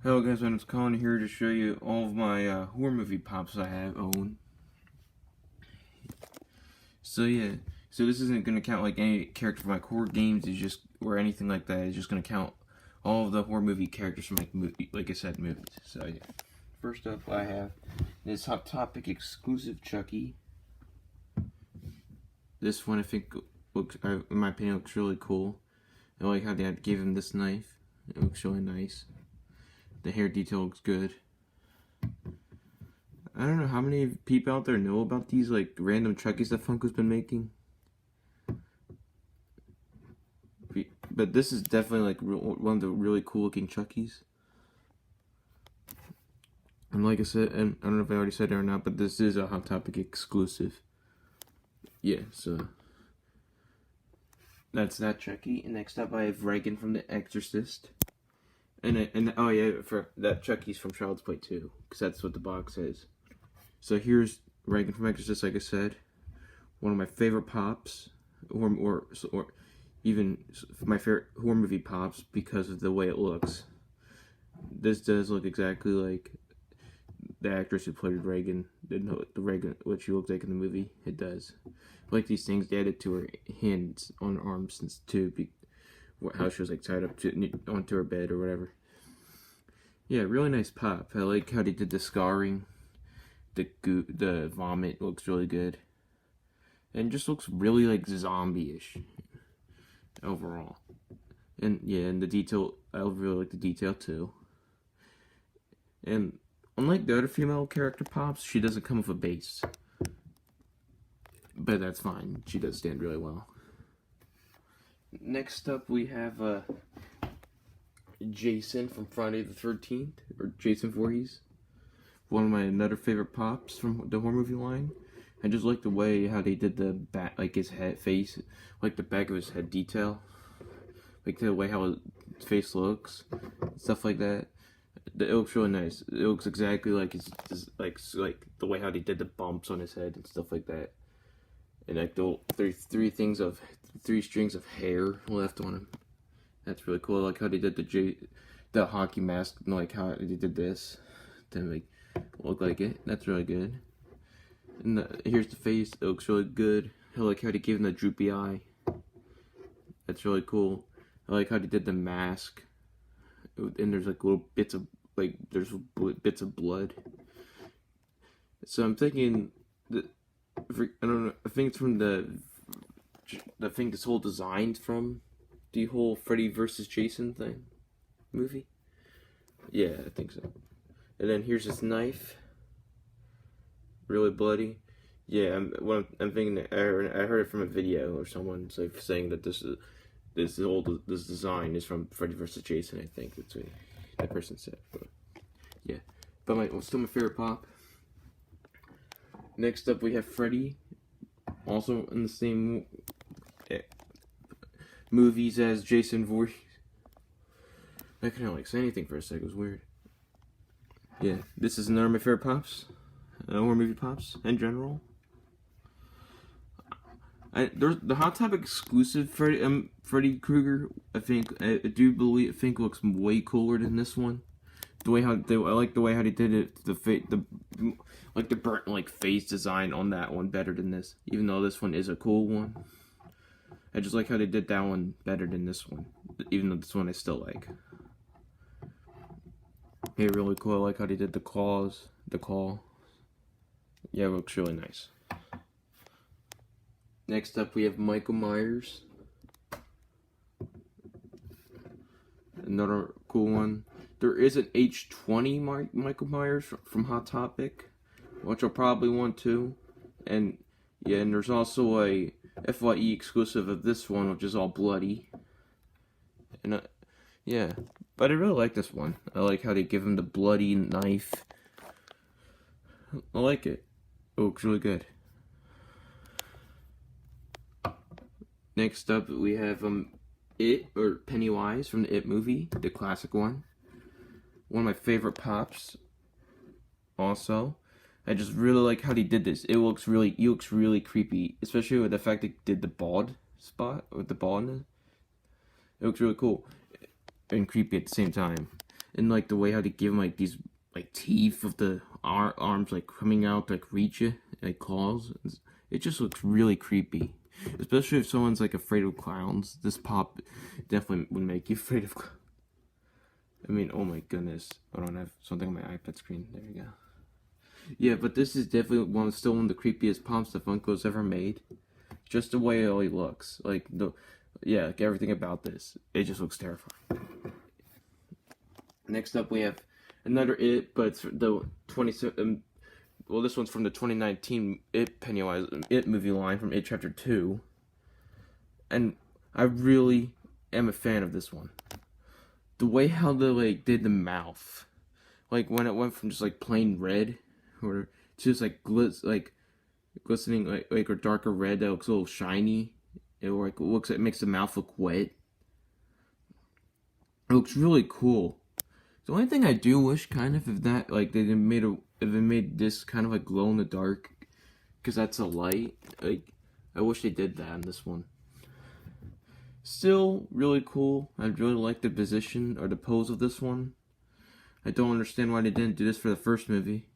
Hello guys, my name's Colin here to show you all of my horror movie pops I have own. So this isn't gonna count like any character from like horror games, it's just or anything like that. It's just gonna count all of the horror movie characters from like I said, movies. So yeah. First up, I have this Hot Topic exclusive Chucky. This one I think looks, in my opinion, looks really cool. I like how they gave him this knife. It looks really nice. The hair detail looks good. I don't know how many people out there know about these like random Chuckies that Funko's been making. But this is definitely like one of the really cool looking Chuckies. And like I said, and I don't know if I already said it or not, but this is a Hot Topic exclusive. Yeah, so that's that Chucky. And next up I have Reagan from The Exorcist. And oh yeah, for that Chucky's from Child's Play 2, because that's what the box says. So here's Reagan from Exorcist, like I said, one of my favorite pops, or even my favorite horror movie pops because of the way it looks. This does look exactly like the actress who played Reagan, the Reagan, what she looked like in the movie. It does. Like these things they added to her hands on her arms since too. How she was like tied up onto her bed or whatever. Yeah, really nice pop. I like how they did the scarring, the vomit looks really good, and just looks really like zombie-ish overall. And yeah, and the detail, I really like the detail too. And unlike the other female character pops, she doesn't come with a base, but that's fine. She does stand really well. Next up, we have Jason from Friday the 13th, or Jason Voorhees. One of my another favorite pops from the horror movie line. I just like the way how they did the back, like his head face, like the back of his head detail, like the way how his face looks, stuff like that. It looks really nice. It looks exactly like his like the way how they did the bumps on his head and stuff like that. And like the three strings of hair left on him. That's really cool. I like how they did the hockey mask, and like how they did this to make look like it. That's really good. And here's the face. It looks really good. I like how they gave him the droopy eye. That's really cool. I like how they did the mask. And there's like little bits of bits of blood. So I'm thinking that I don't know. I think it's from the thing this whole design's from. The whole Freddy vs. Jason thing movie? Yeah, I think so. And then here's his knife. Really bloody. Yeah, I'm thinking I heard it from a video or someone saying that this design is from Freddy vs. Jason. I think that's what that person said. But yeah, but still my favorite pop. Next up we have Freddy, also in the same movies as Jason Voorhees. I couldn't like say anything for a sec. It was weird. Yeah, this is another of my favorite pops, horror movie pops in general. There's the Hot Topic exclusive Freddy Krueger. I think looks way cooler than this one. I like the way how they did it. The burnt like face design on that one better than this. Even though this one is a cool one. I just like how they did that one better than this one, even though this one I still like. Yeah, really cool. I like how they did the claw. Yeah, it looks really nice. Next up, we have Michael Myers. Another cool one. There is an H20 Michael Myers from Hot Topic, which I'll probably want to. And yeah, and there's also a FYE exclusive of this one, which is all bloody. And yeah, but I really like this one. I like how they give him the bloody knife. I like it. It looks really good. Next up, we have It, or Pennywise from the It movie, the classic one. One of my favorite pops. Also, I just really like how they did this. He looks really creepy, especially with the fact they did the bald spot with the baldness. It looks really cool and creepy at the same time. and like the way how they give him like these like teeth of the arms like coming out like reach you like claws. It just looks really creepy, especially if someone's like afraid of clowns. This pop definitely would make you afraid of. I mean, oh my goodness! Hold on, I have something on my iPad screen. There you go. Yeah, but this is definitely still one of the creepiest pops that Funko's ever made. Just the way it looks, like like everything about this, it just looks terrifying. Next up, we have another It, but it's the well, this one's from the 2019 Pennywise It movie line from It Chapter 2, and I really am a fan of this one. The way how they like did the mouth, like when it went from just like plain red, or to just like glistening like or darker red that looks a little shiny. It makes the mouth look wet. It looks really cool. The only thing I do wish, kind of, if that like they made this kind of like glow in the dark, because that's a light. Like, I wish they did that in this one. Still really cool. I really like the position or the pose of this one. I don't understand why they didn't do this for the first movie,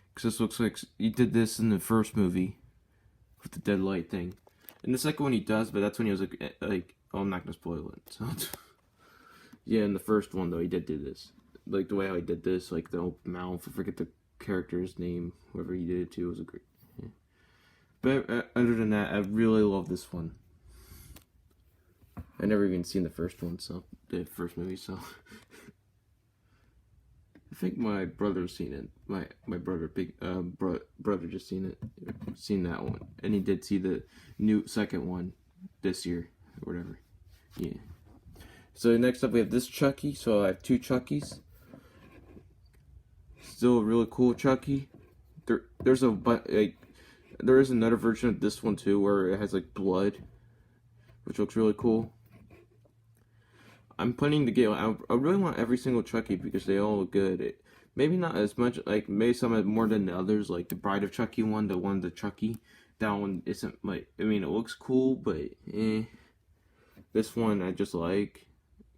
because this looks like he did this in the first movie with the dead light thing. In the second one he does, but that's when he was like oh, I'm not gonna spoil it. So yeah, in the first one though he did this, like the way how he did this, like the open mouth. I forget the character's name. Whoever he did it to was a great. Yeah. But other than that, I really love this one. I never even seen the first one, so the first movie. So I think my brother's seen it. My brother, brother just seen that one, and he did see the new second one this year or whatever. Yeah. So next up we have this Chucky. So I have two Chuckies. Still a really cool Chucky. There is another version of this one too where it has like blood, which looks really cool. I'm planning to get. I really want every single Chucky because they all look good. Maybe not as much, like maybe some more than the others. Like the Bride of Chucky one, the Chucky, that one isn't like. I mean, it looks cool, but this one I just like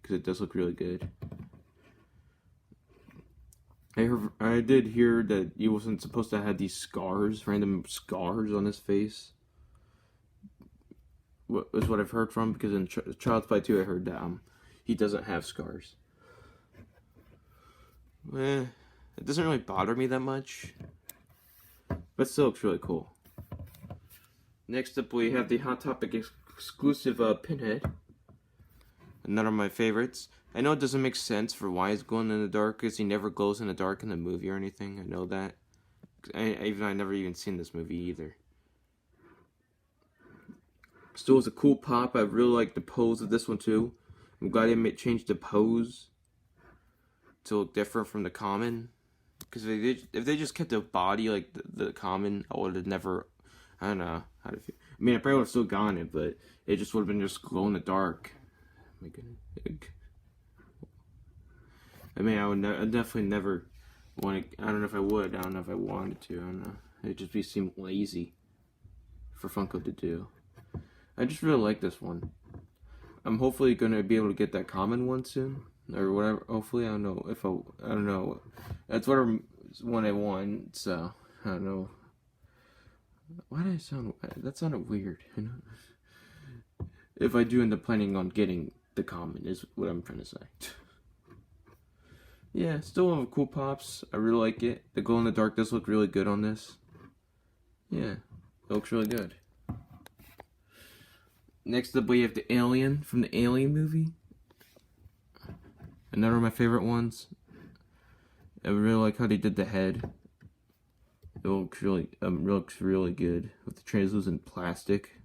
because it does look really good. I did hear that he wasn't supposed to have these scars, random scars on his face. Is what I've heard from, because in Child's Play 2 I heard that he doesn't have scars. It doesn't really bother me that much, but still looks really cool. Next up we have the Hot Topic exclusive Pinhead. Another of my favorites. I know it doesn't make sense for why he's glowing in the dark, because he never glows in the dark in the movie or anything. I know that. I never even seen this movie either. Still was a cool pop. I really like the pose of this one too. I'm glad they changed the pose to look different from the common. Because if they just kept the body like the common, I would have never. I don't know how to feel. I mean, I probably would have still gone it, but it just would have been just glow in the dark. My goodness. I mean, I'd definitely never want to. I don't know if I would. I don't know if I wanted to. I don't know. It'd just seem lazy for Funko to do. I just really like this one. I'm hopefully gonna be able to get that common one soon, or whatever. Hopefully, I don't know if I don't know. That's whatever one I want. So I don't know. Why did I sound? That sounded weird. You know. If I do end up planning on getting the common, is what I'm trying to say. Yeah, still have cool pops. I really like it. The glow in the dark does look really good on this. Yeah, it looks really good. Next up, we have the Alien from the Alien movie. Another of my favorite ones. I really like how they did the head. It looks really good with the translucent plastic.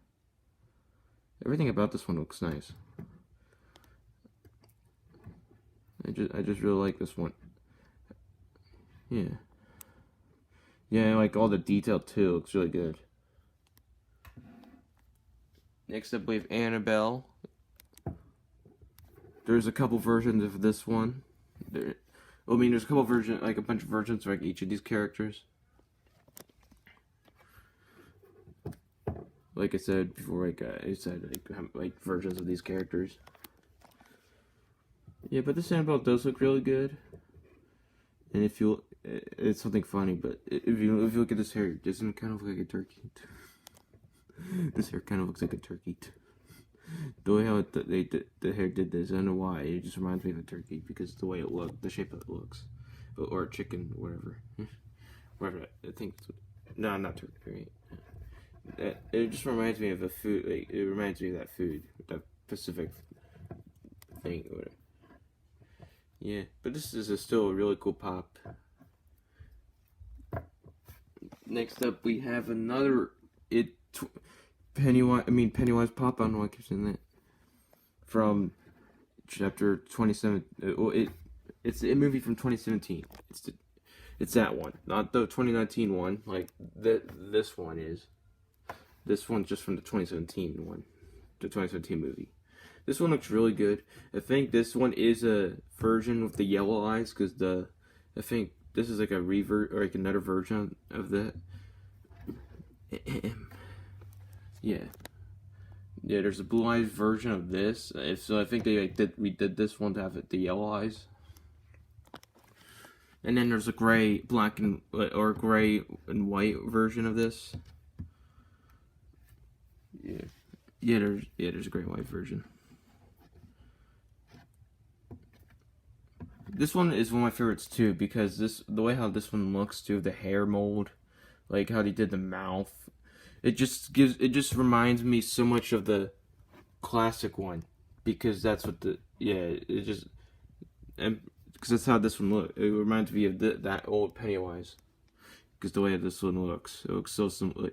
Everything about this one looks nice. I just really like this one. Yeah. Yeah, I like all the detail too. It looks really good. Next up we have Annabelle. There's a couple versions of this one. There's a couple versions, like a bunch of versions of like each of these characters. Like I said before, like versions of these characters. Yeah, but this Annabelle does look really good. And if you, it's something funny, but if you look at this hair, doesn't it kind of look like a turkey? This hair kind of looks like a turkey. The way how the hair did this, I don't know why. It just reminds me of a turkey because the way it looked, the shape of it looks, or a chicken, whatever. Whatever. I think. No, not turkey. Right? It just reminds me of a food. Like, it reminds me of that food, that Pacific thing, or whatever. Yeah, but this is still a really cool pop. Next up, we have another Pennywise pop. I don't know why I keep saying that. From chapter 27. It's a movie from 2017. It's that one, not the 2019 one. Like this one is. This one's just from the 2017 one, the 2017 movie. This one looks really good. I think this one is a version with the yellow eyes, because I think this is like a revert or like another version of that. Yeah, there's a blue eyes version of this. So I think they redid this one to have the yellow eyes. And then there's a gray, black and or gray and white version of this. Yeah, there's a gray and white version. This one is one of my favorites too, because the way how this one looks too, the hair mold, like how they did the mouth, it just reminds me so much of the classic one, because that's what because that's how this one looks. It reminds me of that old Pennywise, because the way this one looks, it looks so similar.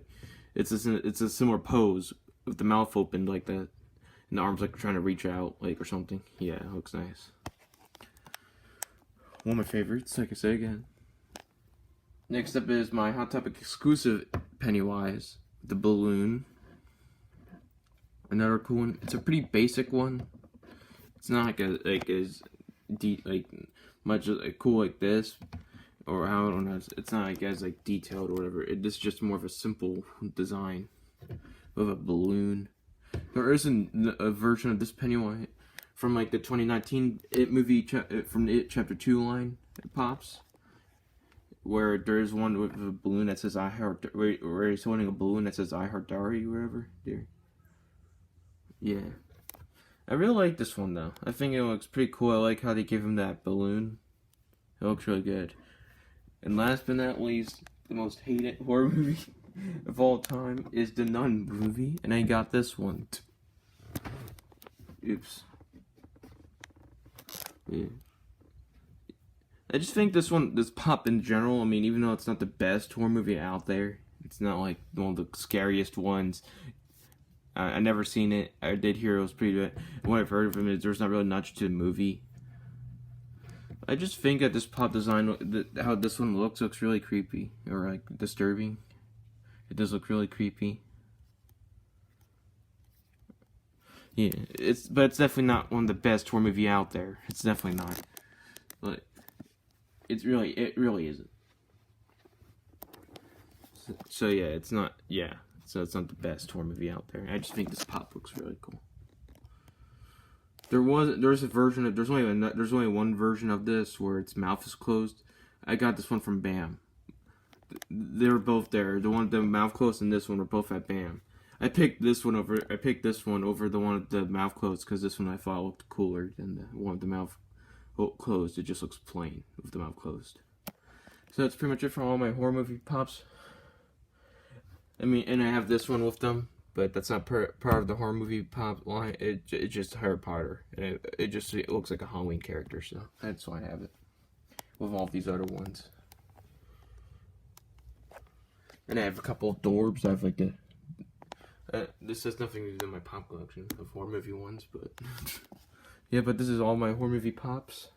It's a similar pose with the mouth open like that, and the arms like trying to reach out, like, or something. Yeah, it looks nice. One of my favorites, like I say again. Next up is my Hot Topic exclusive Pennywise, the balloon. Another cool one. It's a pretty basic one. It's not much cool like this, or I don't know. It's not as detailed or whatever. It's just more of a simple design of a balloon. There is a version of this Pennywise from the 2019 It movie from the It Chapter 2 line. It pops, where there's one with a balloon that says "I heart," where he's holding a balloon that says "I heart Dari," wherever there. Yeah, I really like this one though. I think it looks pretty cool. I like how they give him that balloon. It looks really good. And last but not least, the most hated horror movie of all time is the Nun movie, and I got this one. Oops. Yeah. I just think this pop in general, I mean, even though it's not the best horror movie out there, it's not like one of the scariest ones. I never seen it. I did hear it was pretty good. What I've heard of him is there's not really much to the movie. I just think that this pop design, how this one looks really creepy, or disturbing. It does look really creepy. Yeah, but it's definitely not one of the best horror movie out there. It's definitely not. But it really isn't. So yeah, it's not. Yeah, so it's not the best horror movie out there. I just think this pop looks really cool. There's only one version of this where its mouth is closed. I got this one from BAM. They were both there. The one with the mouth closed and this one were both at BAM. I picked this one over the one with the mouth closed because this one I thought looked cooler than the one with the mouth closed. It just looks plain with the mouth closed. So that's pretty much it for all my horror movie pops. I mean, and I have this one with them, but that's not part of the horror movie pop line. It's just Harry Potter, and it looks like a Halloween character, so that's why I have it with all these other ones. And I have a couple of Dorbs. I have this has nothing to do with my pop collection of horror movie ones, but yeah, but this is all my horror movie pops.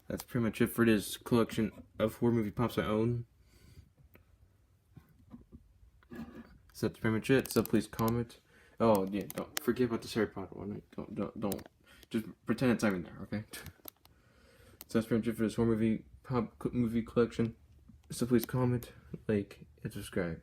That's pretty much it for this collection of horror movie pops I own. So that's pretty much it. So please comment. Oh yeah, don't forget about the Harry Potter one. Don't. Just pretend it's not even there, okay? So that's pretty much it for this horror movie collection. So please comment, like, and subscribe.